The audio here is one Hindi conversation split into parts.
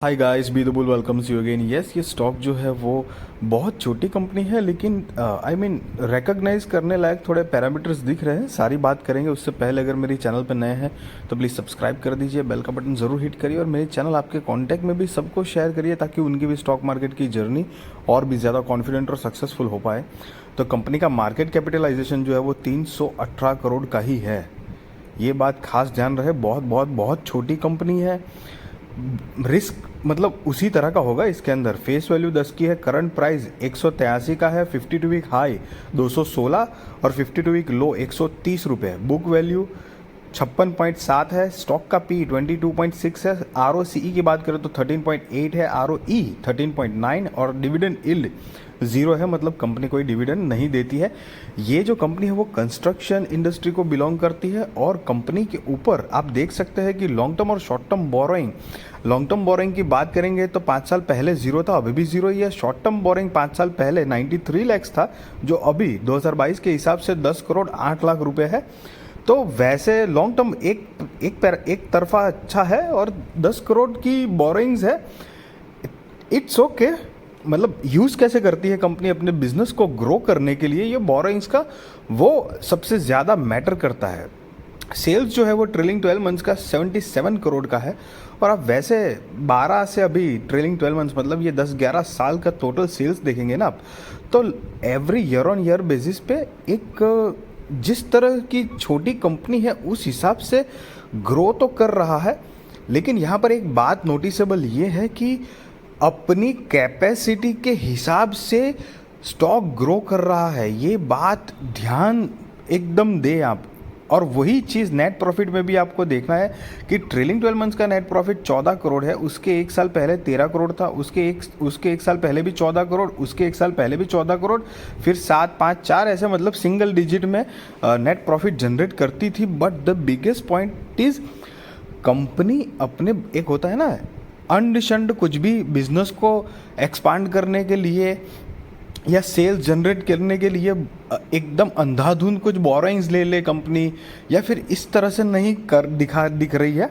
Hi guys, be the bull welcomes you again. Yes, ये स्टॉक जो है वो बहुत छोटी कंपनी है, लेकिन आई मीन रिकॉग्नाइज करने लायक थोड़े पैरामीटर्स दिख रहे हैं। सारी बात करेंगे। उससे पहले अगर मेरी चैनल पर नए हैं तो प्लीज़ सब्सक्राइब कर दीजिए, बेल का बटन ज़रूर हिट करिए और मेरी चैनल आपके कॉन्टैक्ट में भी सबको शेयर करिए ताकि उनकी भी स्टॉक मार्केट की जर्नी और भी ज़्यादा कॉन्फिडेंट और सक्सेसफुल हो पाए। तो कंपनी का मार्केट कैपिटलाइजेशन जो है वो 318 करोड़ का ही है। ये बात खास ध्यान रहे, बहुत बहुत बहुत छोटी कंपनी है। रिस्क मतलब उसी तरह का होगा। इसके अंदर फेस वैल्यू 10 की है, करंट प्राइस 183 का है, 52 वीक हाई 216 और 52 वीक लो 130 रुपये। बुक वैल्यू 56.7 है, स्टॉक का पी 22.6 है, आर की बात करें तो 13.8 है, आर 13.9 और डिविडेंड यील्ड 0 है, मतलब कंपनी कोई डिविडेंड नहीं देती है। ये जो कंपनी है वो कंस्ट्रक्शन इंडस्ट्री को बिलोंग करती है और कंपनी के ऊपर आप देख सकते हैं कि लॉन्ग टर्म और शॉर्ट टर्म बोरोइंग की बात करेंगे तो 5 साल पहले 0 था, अभी भी 0 ही है। शॉर्ट टर्म बोरोइंग 5 साल पहले 93 लैक्स था, जो अभी 2022 के हिसाब से 10 करोड़ 8 लाख रुपए है। तो वैसे लॉन्ग टर्म एक तरफा अच्छा है और 10 करोड़ की बोरोइंग्स है। It's okay. मतलब यूज़ कैसे करती है कंपनी अपने बिजनेस को ग्रो करने के लिए, ये बोरोइंग्स का वो सबसे ज़्यादा मैटर करता है। सेल्स जो है वो ट्रेलिंग 12 मंथ्स का 77 करोड़ का है। और आप वैसे 12 से अभी ट्रेलिंग 12 मंथ्स मतलब ये 10-11 साल का टोटल सेल्स देखेंगे ना आप, तो every year on year basis पे एक जिस तरह की छोटी कंपनी है उस हिसाब से ग्रो तो कर रहा है। लेकिन यहाँ पर एक बात नोटिसेबल ये है कि अपनी कैपेसिटी के हिसाब से स्टॉक ग्रो कर रहा है, ये बात ध्यान एकदम दें आप। और वही चीज़ नेट प्रॉफिट में भी आपको देखना है कि ट्रेलिंग 12 मंथ्स का नेट प्रॉफिट 14 करोड़ है, उसके एक साल पहले 13 करोड़ था, उसके एक साल पहले भी 14 करोड़, उसके एक साल पहले भी 14 करोड़, फिर 7, 5, 4 ऐसे मतलब सिंगल डिजिट में नेट प्रॉफिट जनरेट करती थी। But the biggest point is company अपने एक होता है ना अंडशंड कुछ भी बिजनेस को एक्सपांड करने के लिए या सेल्स जनरेट करने के लिए एकदम अंधाधुंध कुछ बोरोइंग्स ले ले कंपनी, या फिर इस तरह से नहीं कर दिख रही है।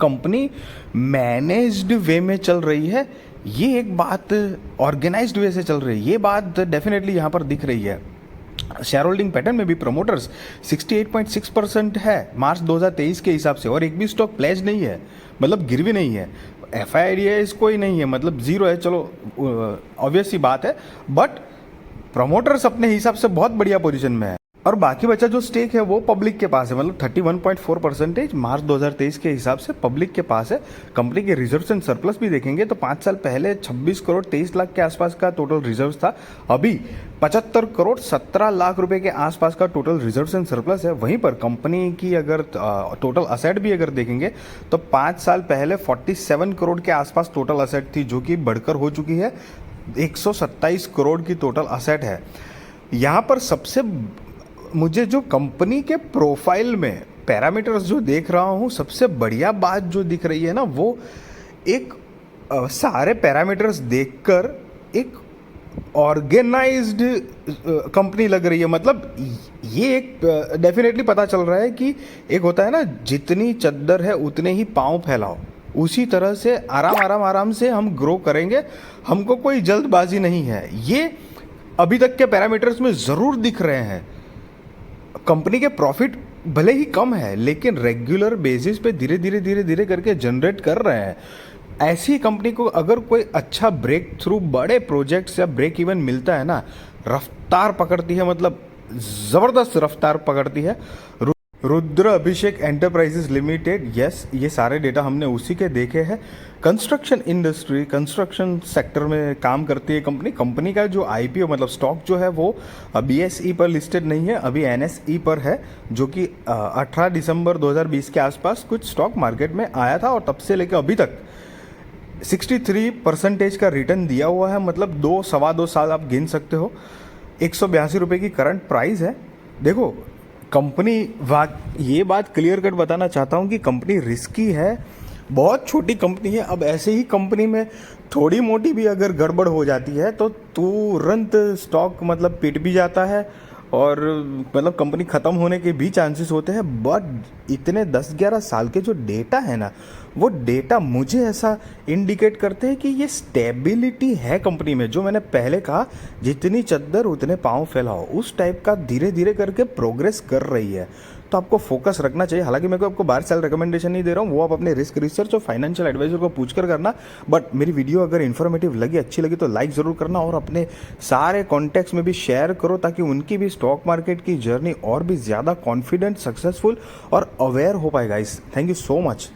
कंपनी मैनेज्ड वे में चल रही है, ये एक बात ऑर्गेनाइज्ड वे से चल रही है, ये बात डेफिनेटली यहाँ पर दिख रही है। शेयर होल्डिंग पैटर्न में भी प्रमोटर्स 68.6% है मार्च 2023 के हिसाब से, और एक भी स्टॉक प्लेज नहीं है, मतलब गिरवी नहीं है, FIDs कोई नहीं है, मतलब 0 है। चलो ऑब्वियस सी बात है, बट प्रमोटर्स अपने हिसाब से बहुत बढ़िया पोजीशन में है। और बाकी बचा जो स्टेक है वो पब्लिक के पास है, मतलब 31.4% मार्च 2023 के हिसाब से पब्लिक के पास है। कंपनी के रिजर्व्स एंड सरप्लस भी देखेंगे तो 5 साल पहले 26 करोड़ 23 लाख के आसपास का टोटल रिजर्व्स था, अभी 75 करोड़ 17 लाख रुपए के आसपास का टोटल रिजर्व्स एंड सरप्लस है। वहीं पर कंपनी की अगर टोटल असेट भी अगर देखेंगे तो 5 साल पहले 47 करोड़ के आसपास टोटल असेट थी, जो कि बढ़कर हो चुकी है 127 करोड़ की टोटल असेट है। यहाँ पर सबसे मुझे जो कंपनी के प्रोफाइल में पैरामीटर्स जो देख रहा हूँ, सबसे बढ़िया बात जो दिख रही है ना, वो एक सारे पैरामीटर्स देखकर एक ऑर्गेनाइज्ड कंपनी लग रही है। मतलब ये एक डेफिनेटली पता चल रहा है कि एक होता है ना, जितनी चद्दर है उतने ही पाँव फैलाओ, उसी तरह से आराम से हम ग्रो करेंगे, हमको कोई जल्दबाजी नहीं है। ये अभी तक के पैरामीटर्स में ज़रूर दिख रहे हैं। कंपनी के प्रॉफिट भले ही कम है, लेकिन रेगुलर बेसिस पे धीरे धीरे करके जनरेट कर रहे हैं। ऐसी कंपनी को अगर कोई अच्छा ब्रेक थ्रू बड़े प्रोजेक्ट्स या ब्रेक इवन मिलता है ना, रफ्तार पकड़ती है, मतलब ज़बरदस्त रफ्तार पकड़ती है। रुद्र अभिषेक एंटरप्राइजेस लिमिटेड, यस, ये सारे डेटा हमने उसी के देखे हैं। कंस्ट्रक्शन इंडस्ट्री, कंस्ट्रक्शन सेक्टर में काम करती है कंपनी का जो IPO मतलब स्टॉक जो है वो BSE पर लिस्टेड नहीं है, अभी NSE पर है, जो कि 18 दिसंबर 2020 के आसपास कुछ स्टॉक मार्केट में आया था और तब से लेकर अभी तक 63% का रिटर्न दिया हुआ है। मतलब 2-2.25 साल आप गिन सकते हो। 182 रुपये की करंट प्राइस है। देखो कंपनी, ये बात क्लियर कट बताना चाहता हूँ कि कंपनी रिस्की है, बहुत छोटी कंपनी है। अब ऐसे ही कंपनी में थोड़ी मोटी भी अगर गड़बड़ हो जाती है तो तुरंत स्टॉक मतलब पिट भी जाता है और मतलब कंपनी ख़त्म होने के भी चांसेस होते हैं। बट इतने 10-11 साल के जो डेटा है ना, वो डेटा मुझे ऐसा इंडिकेट करते हैं कि ये स्टेबिलिटी है कंपनी में। जो मैंने पहले कहा, जितनी चद्दर उतने पाँव फैलाओ, उस टाइप का धीरे धीरे करके प्रोग्रेस कर रही है। तो आपको फोकस रखना चाहिए। हालांकि मैं आपको बार सेल रिकमेंडेशन नहीं दे रहा हूँ, वो आप अपने रिस्क रिसर्च और फाइनेंशियल एडवाइजर को पूछ कर करना। बट मेरी वीडियो अगर इन्फॉर्मेटिव लगी, अच्छी लगी, तो लाइक ज़रूर करना और अपने सारे कॉन्टैक्ट्स में भी शेयर करो, ताकि उनकी भी स्टॉक मार्केट की जर्नी और भी ज़्यादा कॉन्फिडेंट, सक्सेसफुल और अवेयर हो पाए guys. Thank you so much.